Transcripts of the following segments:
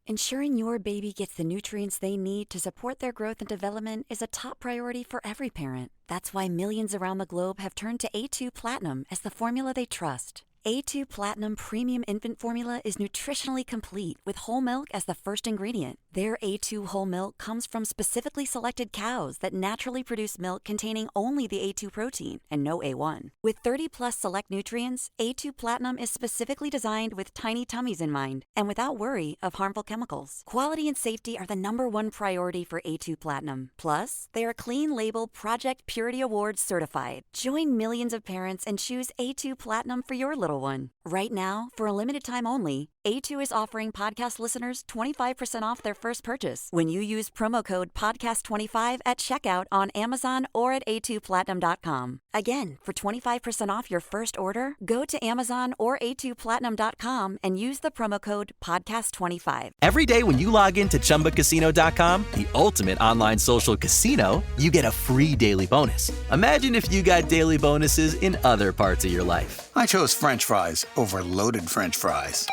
Ensuring your baby gets the nutrients they need to support their growth and development is a top priority for every parent. That's why millions around the globe have turned to A2 Platinum as the formula they trust. A2 Platinum Premium Infant Formula is nutritionally complete with whole milk as the first ingredient. Their A2 whole milk comes from specifically selected cows that naturally produce milk containing only the A2 protein and no A1. With 30-plus select nutrients, A2 Platinum is specifically designed with tiny tummies in mind and without worry of harmful chemicals. Quality and safety are the #1 priority for A2 Platinum. Plus, they are clean label Project Purity Awards certified. Join millions of parents and choose A2 Platinum for your little one. Right now, for a limited time only, A2 is offering podcast listeners 25% off their first purchase when you use promo code PODCAST25 at checkout on Amazon or at a2platinum.com. Again, for 25% off your first order, go to Amazon or a2platinum.com and use the promo code PODCAST25. Every day when you log into ChumbaCasino.com, the ultimate online social casino, you get a free daily bonus. Imagine if you got daily bonuses in other parts of your life. I chose French fries over loaded French fries.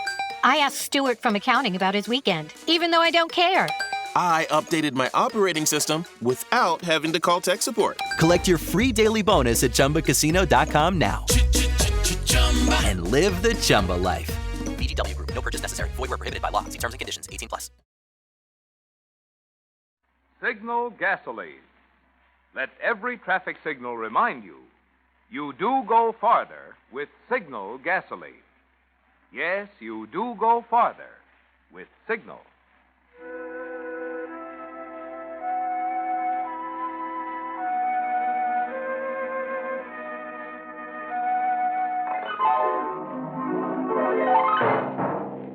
I asked Stuart from accounting about his weekend, even though I don't care. I updated my operating system without having to call tech support. Collect your free daily bonus at ChumbaCasino.com now. And live the Chumba life. VGW Group. No purchase necessary. Void where prohibited by law. See terms and conditions. 18+. Signal gasoline. Let every traffic signal remind you, you do go farther with Signal gasoline. Yes, you do go farther with Signal.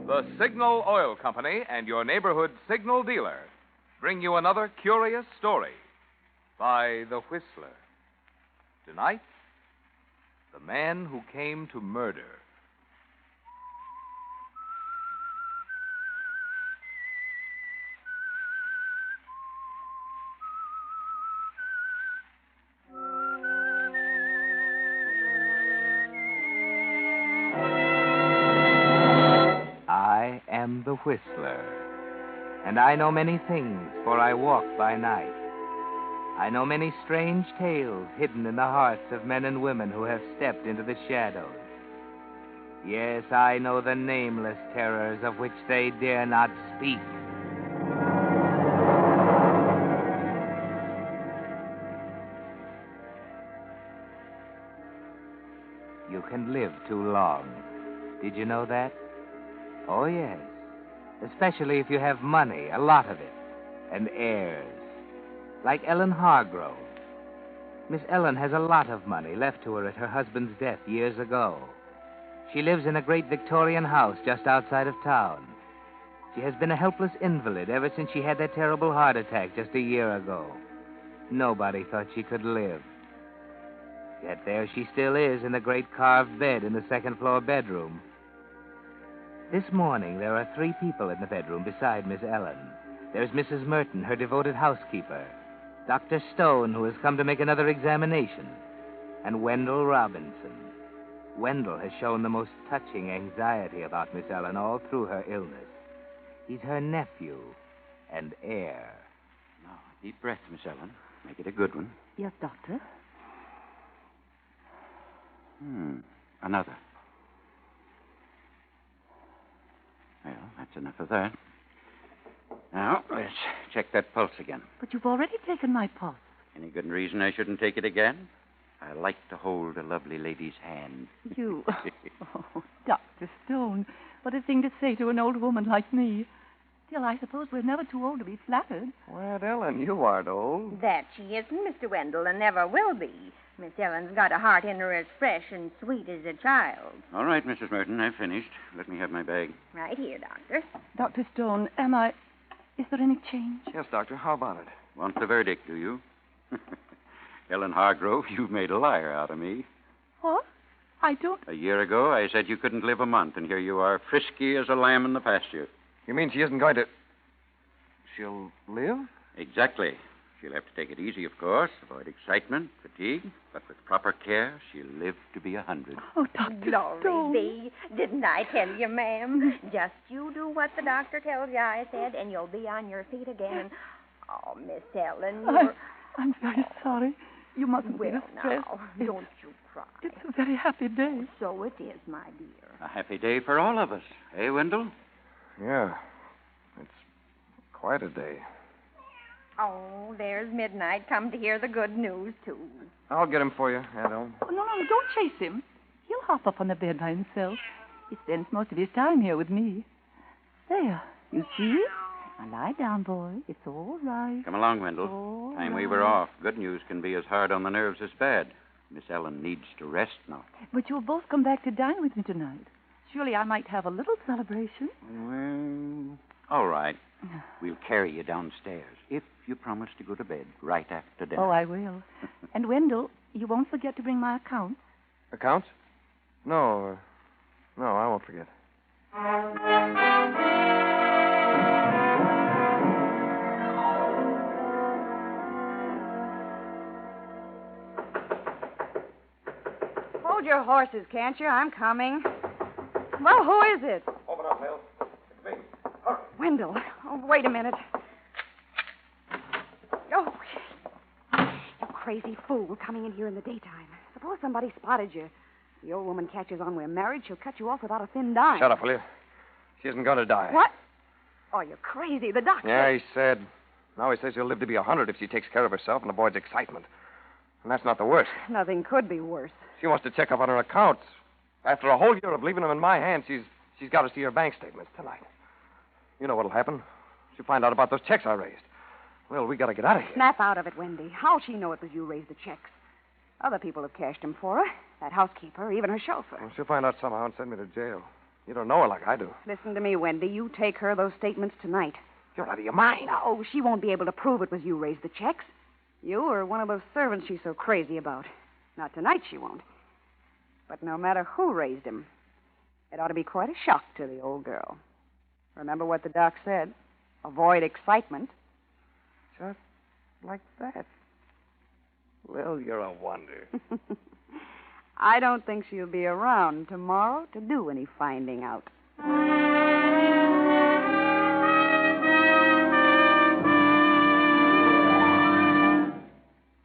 The Signal Oil Company and your neighborhood Signal dealer bring you another curious story by The Whistler. Tonight, The Man Who Came to Murder. I am the Whistler, and I know many things, for I walk by night. I know many strange tales hidden in the hearts of men and women who have stepped into the shadows. Yes, I know the nameless terrors of which they dare not speak. You can live too long. Did you know that? Oh, yes. Especially if you have money, a lot of it, and heirs. Like Ellen Hargrove. Miss Ellen has a lot of money left to her at her husband's death years ago. She lives in a great Victorian house just outside of town. She has been a helpless invalid ever since she had that terrible heart attack just a year ago. Nobody thought she could live. Yet there she still is in the great carved bed in the second-floor bedroom. This morning, there are 3 people in the bedroom beside Miss Ellen. There's Mrs. Merton, her devoted housekeeper, Dr. Stone, who has come to make another examination, and Wendell Robinson. Wendell has shown the most touching anxiety about Miss Ellen all through her illness. He's her nephew and heir. Now, deep breath, Miss Ellen. Make it a good one. Yes, Doctor. Another. Well, that's enough of that. Now, let's check that pulse again. But you've already taken my pulse. Any good reason I shouldn't take it again? I like to hold a lovely lady's hand. You? Oh, Dr. Stone, what a thing to say to an old woman like me. Still, I suppose we're never too old to be flattered. Well, Ellen, you aren't old. That she isn't, Mr. Wendell, and never will be. Miss Ellen's got a heart in her as fresh and sweet as a child. All right, Mrs. Merton, I've finished. Let me have my bag. Right here, Doctor. Dr. Stone, is there any change? Yes, Doctor, how about it? Want the verdict, do you? Ellen Hargrove, you've made a liar out of me. What? I don't... A year ago, I said you couldn't live a month, and here you are, frisky as a lamb in the pasture. You mean she isn't going to... She'll live? Exactly. She'll have to take it easy, of course, avoid excitement, fatigue, but with proper care, she'll live to be 100. Oh, Dr. Glory Stone. be. Didn't I tell you, ma'am? Just you do what the doctor tells you, I said, and you'll be on your feet again. And, oh, Miss Ellen, you're... I'm very sorry. You mustn't be Well, distressed. now, don't you cry. It's a very happy day. So it is, my dear. A happy day for all of us. Eh, Wendell? Yeah. It's quite a day. Oh, there's Midnight come to hear the good news, too. I'll get him for you, Aunt Ellen. Oh, no, don't chase him. He'll hop up on the bed by himself. He spends most of his time here with me. There, you see? Now lie down, boy. It's all right. Come along, Wendell. All Time right. we were off. Good news can be as hard on the nerves as bad. Miss Ellen needs to rest now. But you'll both come back to dine with me tonight. Surely I might have a little celebration. Well, all right. We'll carry you downstairs if you promise to go to bed right after dinner. Oh, I will. And, Wendell, you won't forget to bring my accounts. Accounts? No, I won't forget. Hold your horses, can't you? I'm coming. Well, who is it? Open up, Bill. It's me. Hurry. Wendell. Oh, wait a minute. Oh, you crazy fool coming in here in the daytime. Suppose somebody spotted you. The old woman catches on we're married, she'll cut you off without a thin dime. Shut up, will you? She isn't going to die. What? Oh, you're crazy. The doctor... Yeah, he said. Now he says she'll live to be 100 if she takes care of herself and avoids excitement. And that's not the worst. Nothing could be worse. She wants to check up on her accounts. After a whole year of leaving them in my hands, she's got to see her bank statements tonight. You know what'll happen. She'll find out about those checks I raised. Well, we got to get out of here. Snap out of it, Wendy. How'll she know it was you raised the checks? Other people have cashed them for her. That housekeeper, even her chauffeur. Well, she'll find out somehow and send me to jail. You don't know her like I do. Listen to me, Wendy. You take her those statements tonight. You're out of your mind. No, she won't be able to prove it was you raised the checks. You or one of those servants she's so crazy about. Not tonight, she won't. But no matter who raised them, it ought to be quite a shock to the old girl. Remember what the doc said. Avoid excitement. Just like that. Well, you're a wonder. I don't think she'll be around tomorrow to do any finding out.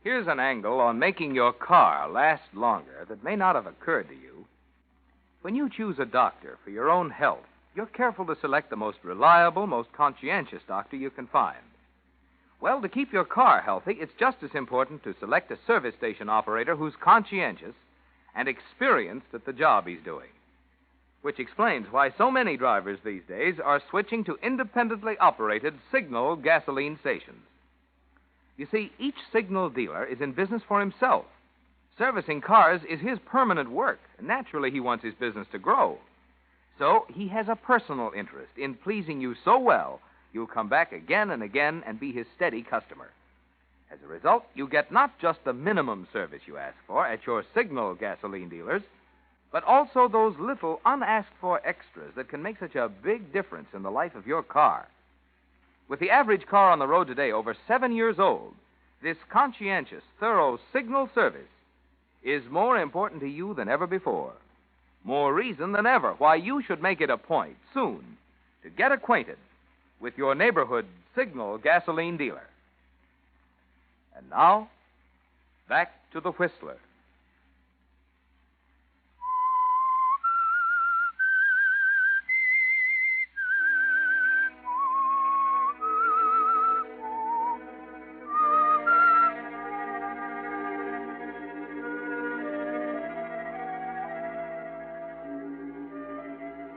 Here's an angle on making your car last longer that may not have occurred to you. When you choose a doctor for your own health, you're careful to select the most reliable, most conscientious doctor you can find. Well, to keep your car healthy, it's just as important to select a service station operator who's conscientious and experienced at the job he's doing. Which explains why so many drivers these days are switching to independently operated Signal gasoline stations. You see, each Signal dealer is in business for himself. Servicing cars is his permanent work, and naturally he wants his business to grow. So he has a personal interest in pleasing you so well, you'll come back again and again and be his steady customer. As a result, you get not just the minimum service you ask for at your Signal gasoline dealers, but also those little unasked-for extras that can make such a big difference in the life of your car. With the average car on the road today over 7 years old, this conscientious, thorough Signal service is more important to you than ever before. More reason than ever why you should make it a point soon to get acquainted with your neighborhood Signal gasoline dealer. And now, back to the Whistler.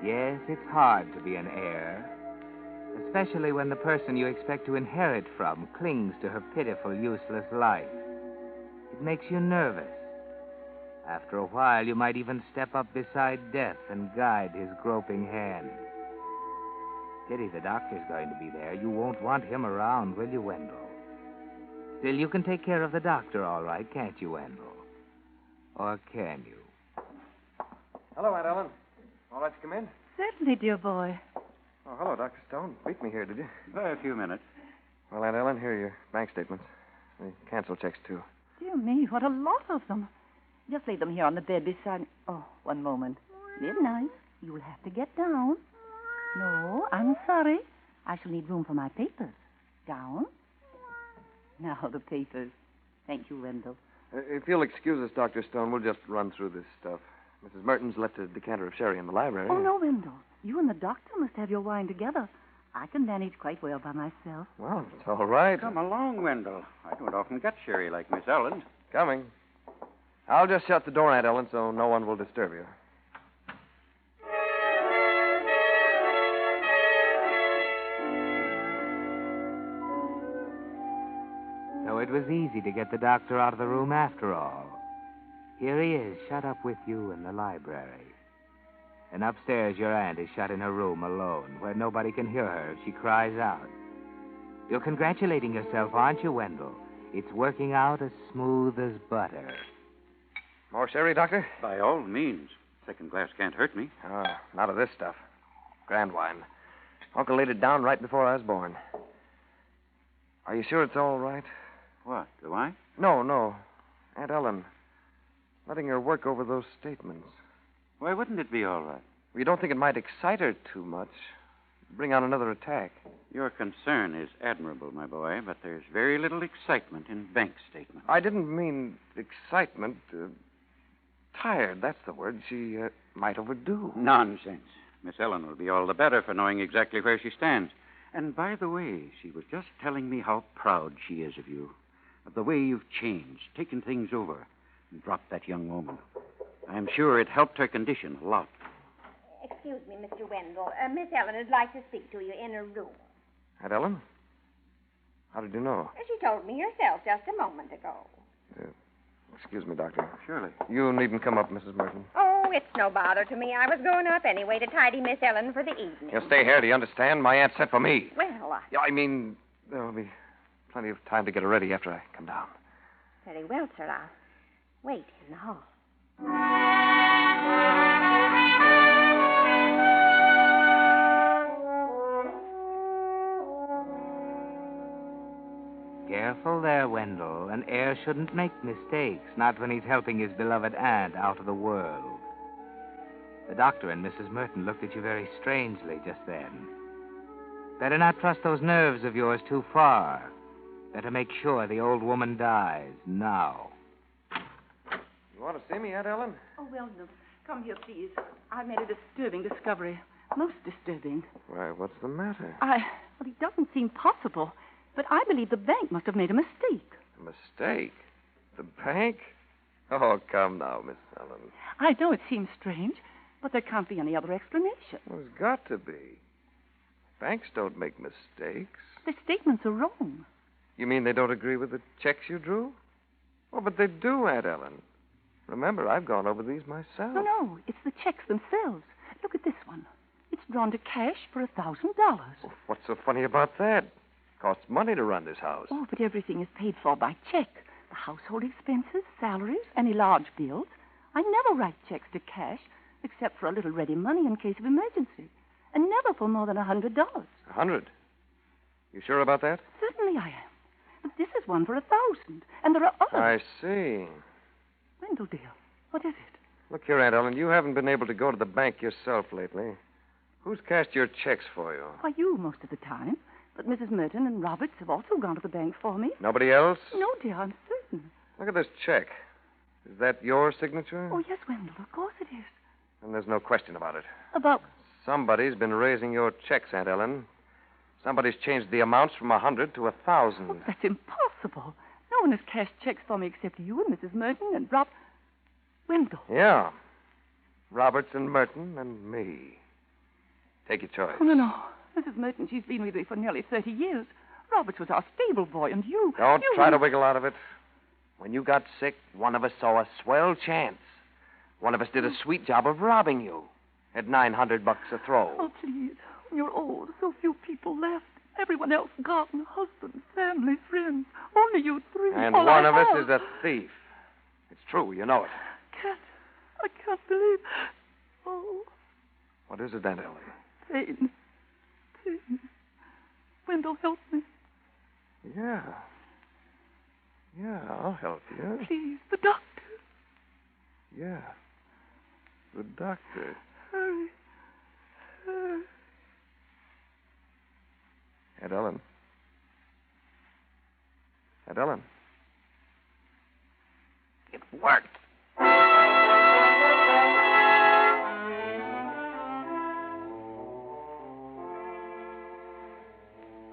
Yes, it's hard to be an heir, especially when the person you expect to inherit from clings to her pitiful, useless life. It makes you nervous. After a while, you might even step up beside death and guide his groping hand. Pity the doctor's going to be there. You won't want him around, will you, Wendell? Still, you can take care of the doctor all right, can't you, Wendell? Or can you? Hello, Aunt Ellen. All right to come in? Certainly, dear boy. Oh, hello, Dr. Stone. Beat me here, did you? A few minutes. Well, Aunt Ellen, here are your bank statements. They cancel checks, too. Dear me, what a lot of them. Just lay them here on the bed beside me. Oh, one moment. Midnight. You'll have to get down. No, I'm sorry. I shall need room for my papers. Down. Now, the papers. Thank you, Wendell. If you'll excuse us, Dr. Stone, we'll just run through this stuff. Mrs. Merton's left a decanter of sherry in the library. Oh, no, Wendell. You and the doctor must have your wine together. I can manage quite well by myself. Well, it's all right. Come along, Wendell. I don't often get sherry like Miss Ellen. Coming. I'll just shut the door, Aunt Ellen, so no one will disturb you. So it was easy to get the doctor out of the room after all. Here he is, shut up with you in the library. And upstairs, your aunt is shut in her room alone, where nobody can hear her if she cries out. You're congratulating yourself, aren't you, Wendell? It's working out as smooth as butter. More sherry, Doctor? By all means. Second glass can't hurt me. Ah, not of this stuff. Grand wine. Uncle laid it down right before I was born. Are you sure it's all right? What, do I? No. Aunt Ellen. Letting her work over those statements. Why wouldn't it be all right? You don't think it might excite her too much? Bring on another attack? Your concern is admirable, my boy, but there's very little excitement in bank statements. I didn't mean excitement. Tired, that's the word. She might overdo. Nonsense. Miss Ellen will be all the better for knowing exactly where she stands. And by the way, she was just telling me how proud she is of you, of the way you've changed, taken things over, and dropped that young woman. I'm sure it helped her condition a lot. Excuse me, Mr. Wendell. Miss Ellen would like to speak to you in her room. Aunt Ellen? How did you know? She told me herself just a moment ago. Excuse me, Doctor. Surely. You needn't come up, Mrs. Merton. Oh, it's no bother to me. I was going up anyway to tidy Miss Ellen for the evening. You'll stay here, do you understand? My aunt sent for me. Well, Yeah, I mean, there'll be plenty of time to get her ready after I come down. very well, sir. I'll wait in the hall. Careful there, Wendell. An heir shouldn't make mistakes, not when he's helping his beloved aunt out of the world. The doctor and Mrs. Merton looked at you very strangely just then. Better not trust those nerves of yours too far. Better make sure the old woman dies now. You want to see me, Aunt Ellen? Oh, Wendell, come here, please. I made a disturbing discovery. Most disturbing. Why, what's the matter? Well, it doesn't seem possible, but I believe the bank must have made a mistake. A mistake? The bank? Oh, come now, Miss Ellen. I know it seems strange, but there can't be any other explanation. Well, there's got to be. Banks don't make mistakes. The statements are wrong. You mean they don't agree with the checks you drew? Oh, but they do, Aunt Ellen. Remember, I've gone over these myself. No, it's the checks themselves. Look at this one. It's drawn to cash for $1,000. Well, what's so funny about that? Costs money to run this house. Oh, but everything is paid for by check. The household expenses, salaries, any large bills. I never write checks to cash, except for a little ready money in case of emergency. And never for more than $100. 100? You sure about that? Certainly I am. But this is one for 1,000, and there are others. I see. Wendell, dear, what is it? Look here, Aunt Ellen, you haven't been able to go to the bank yourself lately. Who's cashed your checks for you? Why, you most of the time. But Mrs. Merton and Roberts have also gone to the bank for me. Nobody else? No, dear, I'm certain. Look at this check. Is that your signature? Oh, yes, Wendell, of course it is. And there's no question about it. About... Somebody's been raising your checks, Aunt Ellen. Somebody's changed the amounts from 100 to 1,000. Oh, that's impossible. No one has cashed checks for me except you and Mrs. Merton and Rob... Wendell. Yeah. Roberts and Merton and me. Take your choice. Oh, no. Mrs. Merton, she's been with me for nearly 30 years. Roberts was our stable boy, and you... Don't try to wiggle out of it. When you got sick, one of us saw a swell chance. One of us did a sweet job of robbing you. At $900 a throw. Oh, please. When you're old, so few people left. Everyone else gone. Husbands, family, friends. Only you three. And all one I of us have. is a thief. It's true, you know it. I can't believe... Oh, What is it, Aunt Ellie? pain. Pain. Wendell, help me. Yeah. Yeah, I'll help you. Please, the doctor. Yeah. The doctor. Hurry. Aunt Ellen. Aunt Ellen. It worked.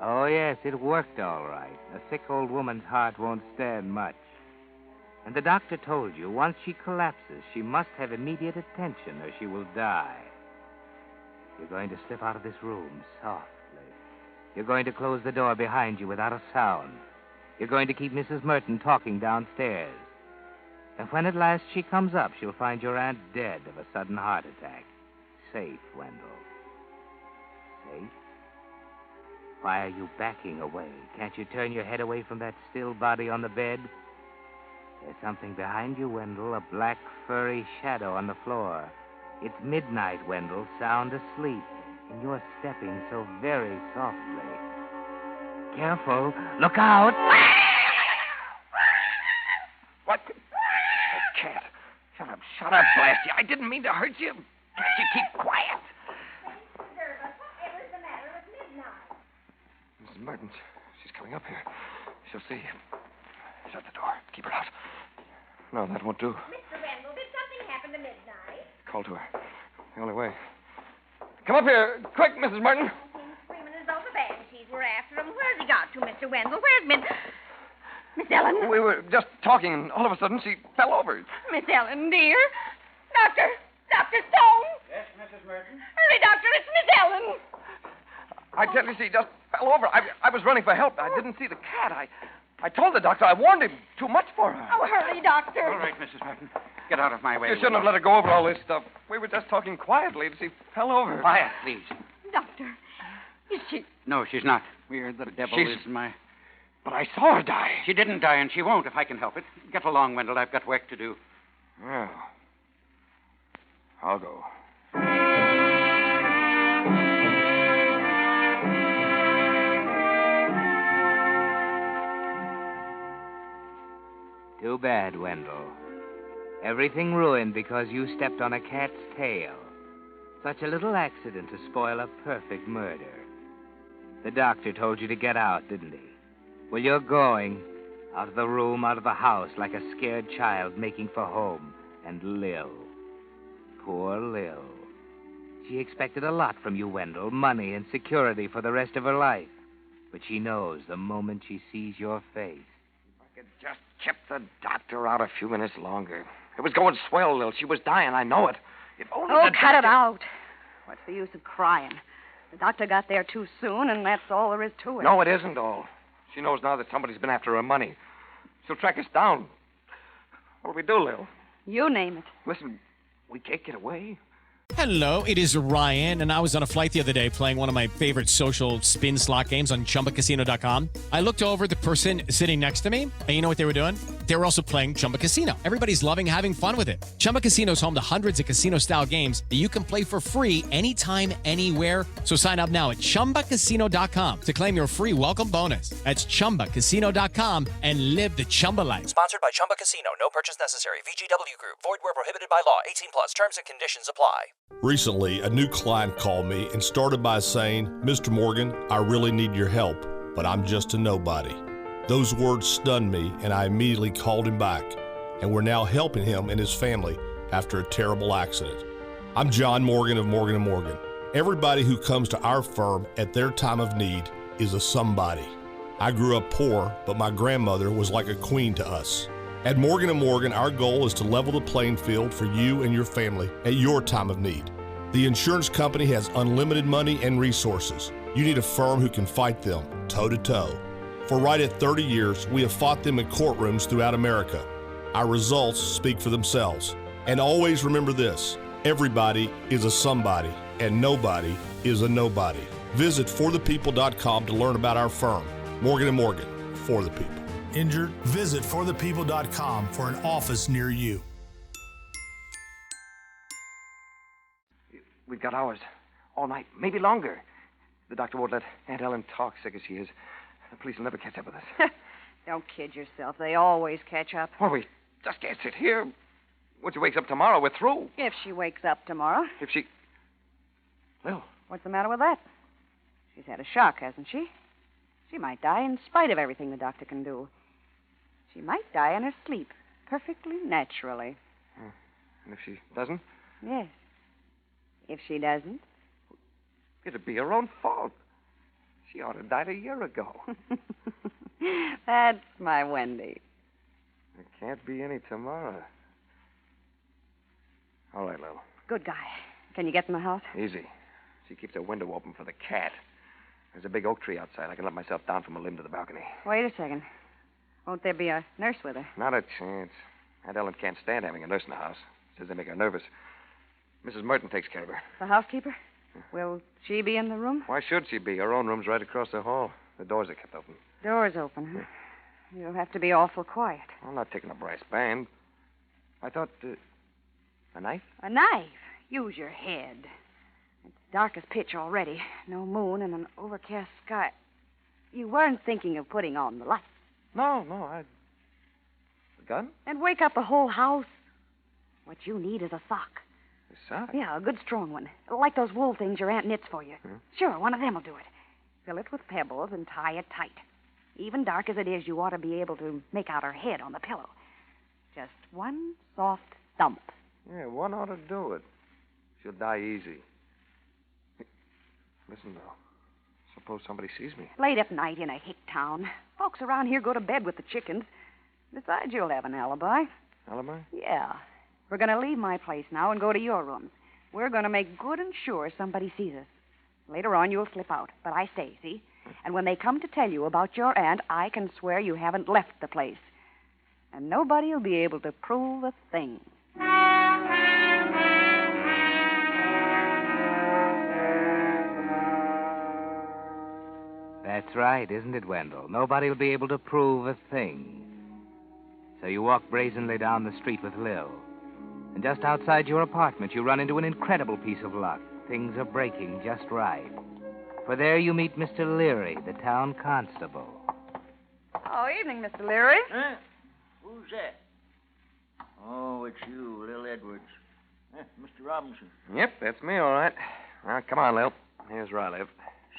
Oh, yes, it worked all right. A sick old woman's heart won't stand much. And the doctor told you once she collapses, she must have immediate attention or she will die. You're going to slip out of this room softly. You're going to close the door behind you without a sound. You're going to keep Mrs. Merton talking downstairs. And when at last she comes up, she'll find your aunt dead of a sudden heart attack. Safe, Wendell. Safe? Why are you backing away? Can't you turn your head away from that still body on the bed? There's something behind you, Wendell, a black, furry shadow on the floor. It's midnight, Wendell, sound asleep, and you're stepping so very softly. Careful. Look out! What? Oh, cat. Shut up, blast you. I didn't mean to hurt you. Can't you keep quiet? Whatever's the matter with midnight? Mrs. Merton, she's coming up here. She'll see. Shut the door. Keep her out. No, that won't do. Mr. Wendell, did something happen to midnight? Call to her. The only way. Come up here. Quick, Mrs. Merton. He's screaming as though the banshees were after him. Where's he got to, Mr. Wendell? Where's Miss Ellen? We were just talking, and all of a sudden she fell over. Miss Ellen, dear. Dr. Stone. Yes, Mrs. Merton? Hurry, Doctor, it's Miss Ellen. I tell you, she just fell over. I was running for help. I didn't see the cat. I told the doctor. I warned him. Too much for her. Oh, hurry, Doctor. All right, Mrs. Merton. Get out of my way. You shouldn't have let her go over all this stuff. We were just talking quietly, and she fell over. Quiet, please. Doctor, is she... No, she's not. We're the devil She's- is my... But I saw her die. She didn't die, and she won't if I can help it. Get along, Wendell. I've got work to do. Well, I'll go. Too bad, Wendell. Everything ruined because you stepped on a cat's tail. Such a little accident to spoil a perfect murder. The doctor told you to get out, didn't he? Well, you're going. Out of the room, out of the house, like a scared child making for home. And Lil. Poor Lil. She expected a lot from you, Wendell. Money and security for the rest of her life. But she knows the moment she sees your face. If I could just keep the doctor out a few minutes longer. It was going swell, Lil. She was dying. I know it. If only Oh, the cut it doctor- out. What's the use of crying? The doctor got there too soon, and that's all there is to it. No, it isn't all. She knows now that somebody's been after her money. She'll track us down. What'll we do, Lil? You name it. Listen, we can't get away. Hello, it is Ryan, and I was on a flight the other day playing one of my favorite social spin slot games on ChumbaCasino.com. I looked over at the person sitting next to me, and you know what they were doing? They were also playing Chumba Casino. Everybody's loving having fun with it. Chumba Casino is home to hundreds of casino-style games that you can play for free anytime, anywhere. So sign up now at ChumbaCasino.com to claim your free welcome bonus. That's ChumbaCasino.com and live the Chumba life. Sponsored by Chumba Casino. No purchase necessary. VGW Group. Void where prohibited by law. 18 plus. Terms and conditions apply. Recently, a new client called me and started by saying, "Mr. Morgan, I really need your help, but I'm just a nobody." Those words stunned me, and I immediately called him back, and we're now helping him and his family after a terrible accident. I'm John Morgan of Morgan & Morgan. Everybody who comes to our firm at their time of need is a somebody. I grew up poor, but my grandmother was like a queen to us. At Morgan & Morgan, our goal is to level the playing field for you and your family at your time of need. The insurance company has unlimited money and resources. You need a firm who can fight them toe-to-toe. For right at 30 years, we have fought them in courtrooms throughout America. Our results speak for themselves. And always remember this, everybody is a somebody, and nobody is a nobody. Visit forthepeople.com to learn about our firm, Morgan & Morgan, for the people. Injured? Visit forthepeople.com for an office near you. We've got hours. All night. Maybe longer. The doctor won't let Aunt Ellen talk, sick as she is. The police will never catch up with us. Don't kid yourself. They always catch up. Well, we just can't sit here. When she wakes up tomorrow, we're through. If she wakes up tomorrow. If she... Lil. What's the matter with that? She's had a shock, hasn't she? She might die in spite of everything the doctor can do. She might die in her sleep, perfectly naturally. And if she doesn't? Yes. If she doesn't? It'd be her own fault. She ought to have died a year ago. That's my Wendy. There can't be any tomorrow. All right, Lil. Good guy. Can you get in the house? Easy. She keeps her window open for the cat. There's a big oak tree outside. I can let myself down from a limb to the balcony. Wait a second. Won't there be a nurse with her? Not a chance. Aunt Ellen can't stand having a nurse in the house. Says they make her nervous. Mrs. Merton takes care of her. The housekeeper? Will she be in the room? Why should she be? Her own room's right across the hall. The doors are kept open. Door's open, huh? You'll have to be awful quiet. I'm not taking a brass band. I thought, a knife? A knife? Use your head. It's dark as pitch already. No moon and an overcast sky. You weren't thinking of putting on the light. No, A gun? And wake up the whole house. What you need is a sock. A sock? Yeah, a good strong one. Like those wool things your aunt knits for you. Sure, one of them will do it. Fill it with pebbles and tie it tight. Even dark as it is, you ought to be able to make out her head on the pillow. Just one soft thump. Yeah, one ought to do it. She'll die easy. Listen, though. Suppose somebody sees me. Late at night in a hick town. Folks around here go to bed with the chickens. Besides, you'll have an alibi. Alibi? Yeah. We're going to leave my place now and go to your rooms. We're going to make good and sure somebody sees us. Later on, you'll slip out, but I stay, see? And when they come to tell you about your aunt, I can swear you haven't left the place. And nobody will be able to prove a thing. That's right, isn't it, Wendell? Nobody will be able to prove a thing. So you walk brazenly down the street with Lil. And just outside your apartment, you run into an incredible piece of luck. Things are breaking just right. For there you meet Mr. Leary, the town constable. Oh, evening, Mr. Leary. Huh? Who's that? Oh, it's you, Lil Edwards. Mr. Robinson. Yep, that's me, all right. Now, come on, Lil. Here's where I live.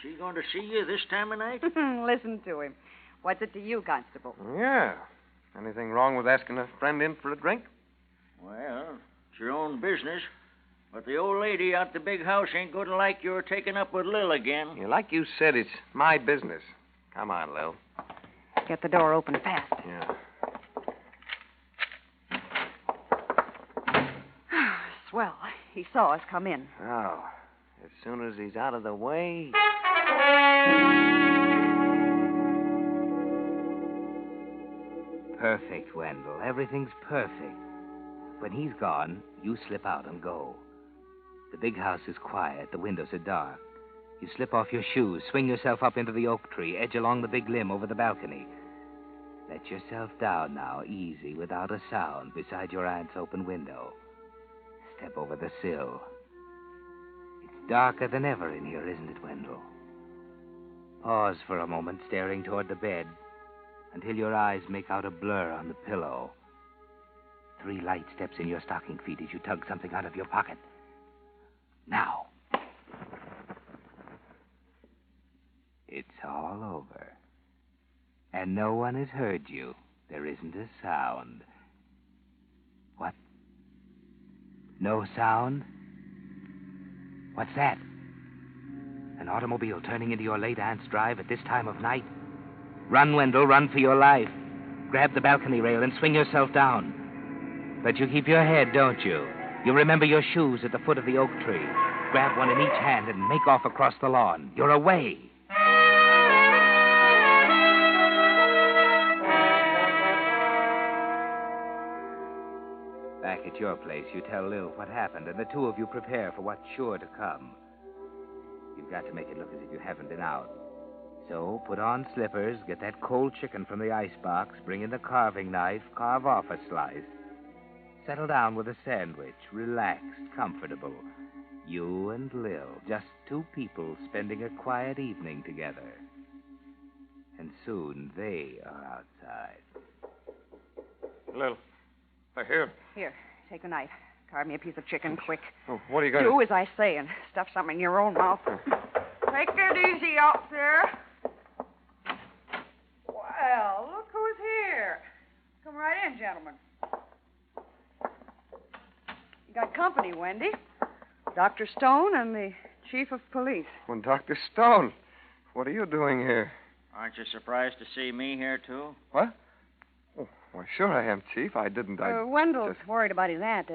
She going to see you this time of night? Listen to him. What's it to you, Constable? Yeah. Anything wrong with asking a friend in for a drink? Well, it's your own business. But the old lady out the big house ain't going to like your taking up with Lil again. Yeah, like you said, it's my business. Come on, Lil. Get the door open fast. Yeah. Swell. He saw us come in. Oh, as soon as he's out of the way... Perfect, Wendell. Everything's perfect. When he's gone, you slip out and go. The big house is quiet. The windows are dark. You slip off your shoes, swing yourself up into the oak tree, edge along the big limb over the balcony. Let yourself down now, easy, without a sound, beside your aunt's open window. Step over the sill. It's darker than ever in here, isn't it, Wendell? Pause for a moment, staring toward the bed, until your eyes make out a blur on the pillow. 3 light steps in your stocking feet as you tug something out of your pocket. Now. It's all over. And no one has heard you. There isn't a sound. What? No sound? What's that? An automobile turning into your late aunt's drive at this time of night? Run, Wendell, run for your life. Grab the balcony rail and swing yourself down. But you keep your head, don't you? You remember your shoes at the foot of the oak tree. Grab one in each hand and make off across the lawn. You're away. Back at your place, you tell Lil what happened, and the two of you prepare for what's sure to come. You've got to make it look as if you haven't been out. So put on slippers, get that cold chicken from the icebox, bring in the carving knife, carve off a slice. Settle down with a sandwich, relaxed, comfortable. You and Lil, just 2 people spending a quiet evening together. And soon they are outside. Lil, here. Here, take a knife. Carve me a piece of chicken, quick. Oh, what are you going Do to... as I say and stuff something in your own mouth. Take it easy out there. Well, look who's here. Come right in, gentlemen. You got company, Wendy. Dr. Stone and the chief of police. Well, Dr. Stone, what are you doing here? Aren't you surprised to see me here, too? What? Oh, why, sure I am, Chief. I didn't. Wendell's worried about his aunt.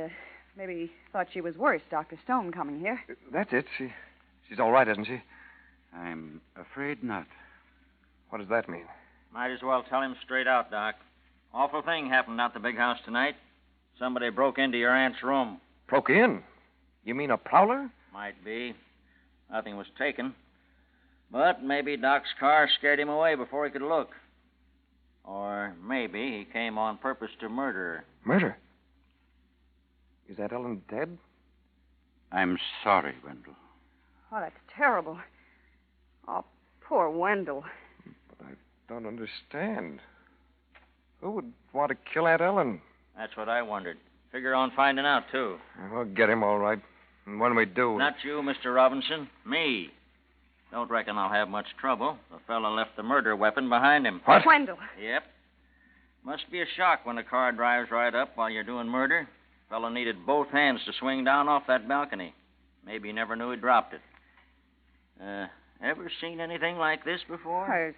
Maybe he thought she was worse, Dr. Stone coming here. That's it. She's all right, isn't she? I'm afraid not. What does that mean? Might as well tell him straight out, Doc. Awful thing happened out the big house tonight. Somebody broke into your aunt's room. Broke in? You mean a prowler? Might be. Nothing was taken. But maybe Doc's car scared him away before he could look. Or maybe he came on purpose to murder her. Murder? Is that Ellen dead? I'm sorry, Wendell. Oh, that's terrible. Oh, poor Wendell. But I don't understand. Who would want to kill Aunt Ellen? That's what I wondered. Figure on finding out, too. We'll get him all right. And when we do... Not you, Mr. Robinson. Me. Don't reckon I'll have much trouble. The fella left the murder weapon behind him. What? Wendell. Yep. Must be a shock when a car drives right up while you're doing murder. Fella needed both hands to swing down off that balcony. Maybe he never knew he dropped it. Ever seen anything like this before? It's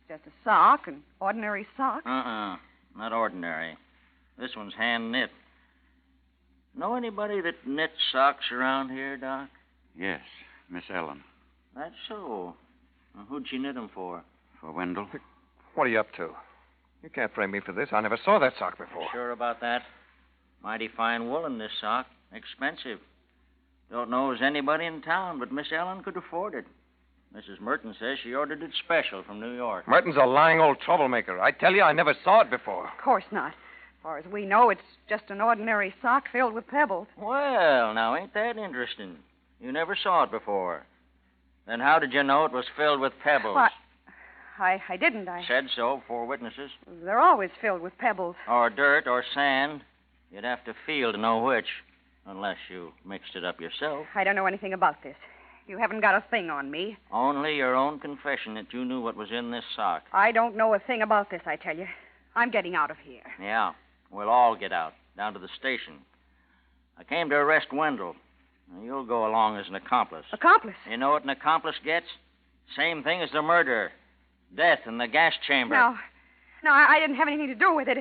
just a sock, an ordinary sock. Not ordinary. This one's hand-knit. Know anybody that knits socks around here, Doc? Yes, Miss Ellen. That's so. Well, who'd she knit them for? For Wendell. What are you up to? You can't frame me for this. I never saw that sock before. Sure about that? Mighty fine wool in this sock. Expensive. Don't know as anybody in town, but Miss Ellen could afford it. Mrs. Merton says she ordered it special from New York. Merton's a lying old troublemaker. I tell you, I never saw it before. Of course not. As far as we know, it's just an ordinary sock filled with pebbles. Well, now, ain't that interesting? You never saw it before. Then how did you know it was filled with pebbles? What? I didn't. Said so before witnesses. They're always filled with pebbles. Or dirt or sand. You'd have to feel to know which, unless you mixed it up yourself. I don't know anything about this. You haven't got a thing on me. Only your own confession that you knew what was in this sock. I don't know a thing about this, I tell you. I'm getting out of here. Yeah, we'll all get out, down to the station. I came to arrest Wendell. Now, you'll go along as an accomplice. Accomplice? You know what an accomplice gets? Same thing as the murderer. Death in the gas chamber. No, I didn't have anything to do with it.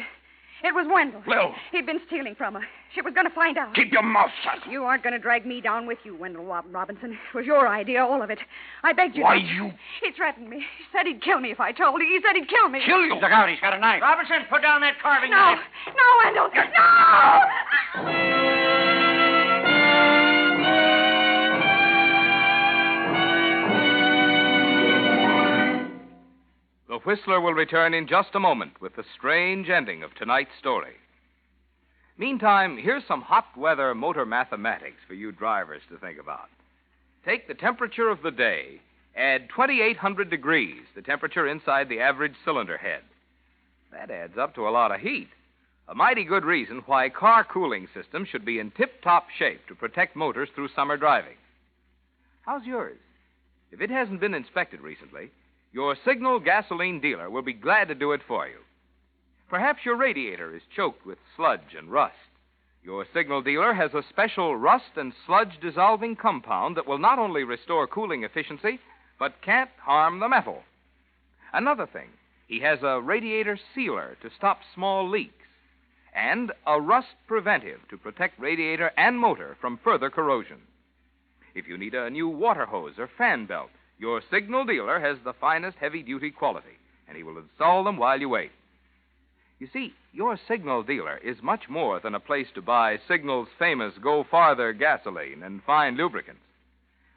It was Wendell. Lil. He'd been stealing from her. She was going to find out. Keep your mouth shut. You aren't going to drag me down with you, Wendell Robinson. It was your idea, all of it. I begged you Why, to. you... He threatened me. He said he'd kill me if I told. He said he'd kill me. Kill you? Look out, he's got a knife. Robinson, put down that carving knife. No, Wendell. No! The Whistler will return in just a moment with the strange ending of tonight's story. Meantime, here's some hot weather motor mathematics for you drivers to think about. Take the temperature of the day, add 2,800 degrees, the temperature inside the average cylinder head. That adds up to a lot of heat. A mighty good reason why car cooling systems should be in tip-top shape to protect motors through summer driving. How's yours? If it hasn't been inspected recently, your Signal gasoline dealer will be glad to do it for you. Perhaps your radiator is choked with sludge and rust. Your Signal dealer has a special rust and sludge dissolving compound that will not only restore cooling efficiency, but can't harm the metal. Another thing, he has a radiator sealer to stop small leaks, and a rust preventive to protect radiator and motor from further corrosion. If you need a new water hose or fan belt, your Signal dealer has the finest heavy-duty quality, and he will install them while you wait. You see, your Signal dealer is much more than a place to buy Signal's famous Go Farther gasoline and fine lubricants.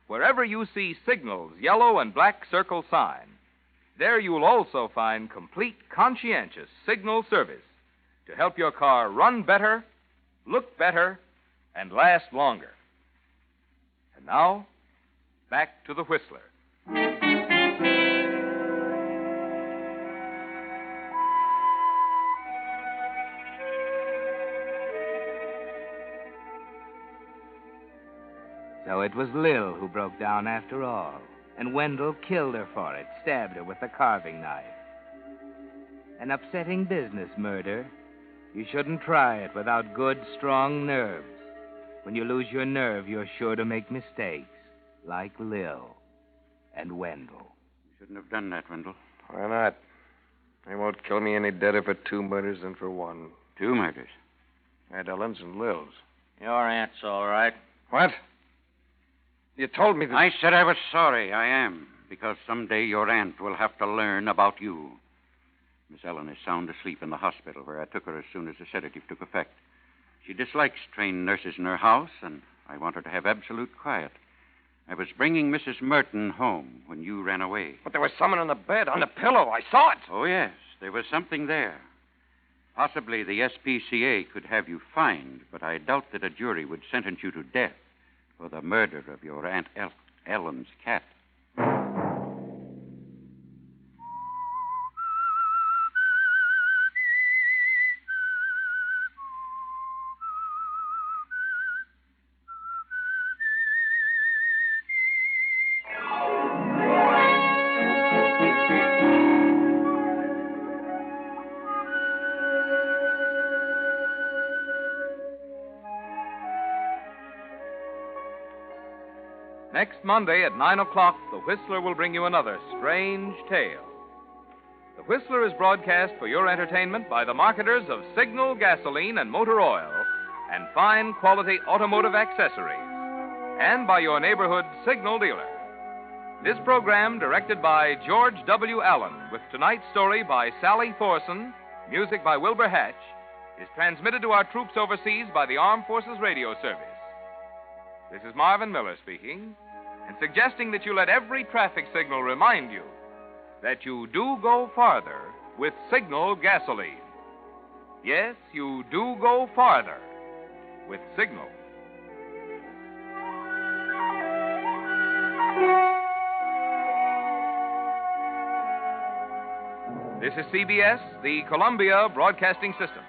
Wherever you see Signal's yellow and black circle sign, there you'll also find complete, conscientious Signal service to help your car run better, look better, and last longer. And now, back to the Whistler. So it was Lil who broke down after all, and Wendell killed her for it, stabbed her with the carving knife. An upsetting business, murder. You shouldn't try it without good, strong nerves. When you lose your nerve, you're sure to make mistakes, like Lil and Wendell. You shouldn't have done that, Wendell. Why not? They won't kill me any deader for 2 murders than for 1. 2 murders? Aunt Ellen's and Lil's. Your aunt's all right. What? You told me that... I said I was sorry. I am. Because someday your aunt will have to learn about you. Miss Ellen is sound asleep in the hospital where I took her as soon as the sedative took effect. She dislikes trained nurses in her house, and I want her to have absolute quiet. I was bringing Mrs. Merton home when you ran away. But there was someone on the bed, on the pillow. I saw it. Oh, yes. There was something there. Possibly the SPCA could have you fined, but I doubt that a jury would sentence you to death for the murder of your Aunt Ellen's cat. Next Monday at 9 o'clock, The Whistler will bring you another strange tale. The Whistler is broadcast for your entertainment by the marketers of Signal gasoline and motor oil and fine quality automotive accessories, and by your neighborhood Signal dealer. This program, directed by George W. Allen, with tonight's story by Sally Thorson, music by Wilbur Hatch, is transmitted to our troops overseas by the Armed Forces Radio Service. This is Marvin Miller speaking, and suggesting that you let every traffic signal remind you that you do go farther with Signal gasoline. Yes, you do go farther with Signal. This is CBS, the Columbia Broadcasting System.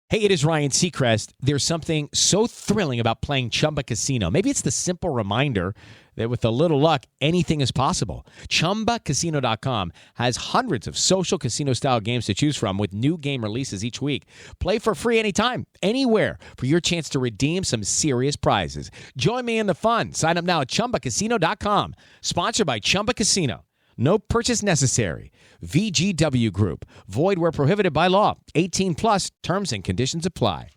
Hey, it is Ryan Seacrest. There's something so thrilling about playing Chumba Casino. Maybe it's the simple reminder that with a little luck, anything is possible. ChumbaCasino.com has hundreds of social casino-style games to choose from with new game releases each week. Play for free anytime, anywhere, for your chance to redeem some serious prizes. Join me in the fun. Sign up now at ChumbaCasino.com. Sponsored by Chumba Casino. No purchase necessary. VGW Group. Void where prohibited by law. 18 plus. Terms and conditions apply.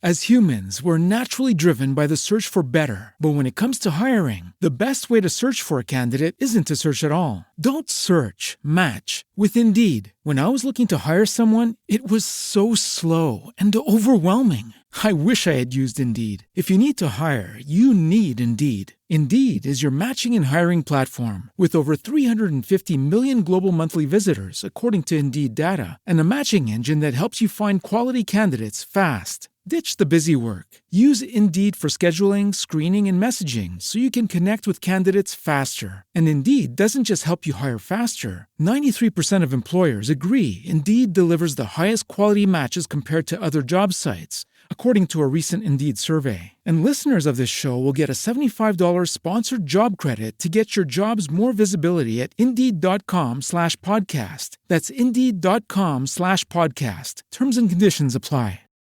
As humans, we're naturally driven by the search for better. But when it comes to hiring, the best way to search for a candidate isn't to search at all. Don't search. Match with Indeed. When I was looking to hire someone, it was so slow and overwhelming. I wish I had used Indeed. If you need to hire, you need Indeed. Indeed is your matching and hiring platform with over 350 million global monthly visitors, according to Indeed data, and a matching engine that helps you find quality candidates fast. Ditch the busy work. Use Indeed for scheduling, screening, and messaging so you can connect with candidates faster. And Indeed doesn't just help you hire faster. 93% of employers agree Indeed delivers the highest quality matches compared to other job sites, according to a recent Indeed survey. And listeners of this show will get a $75 sponsored job credit to get your jobs more visibility at Indeed.com/podcast. That's Indeed.com/podcast. Terms and conditions apply.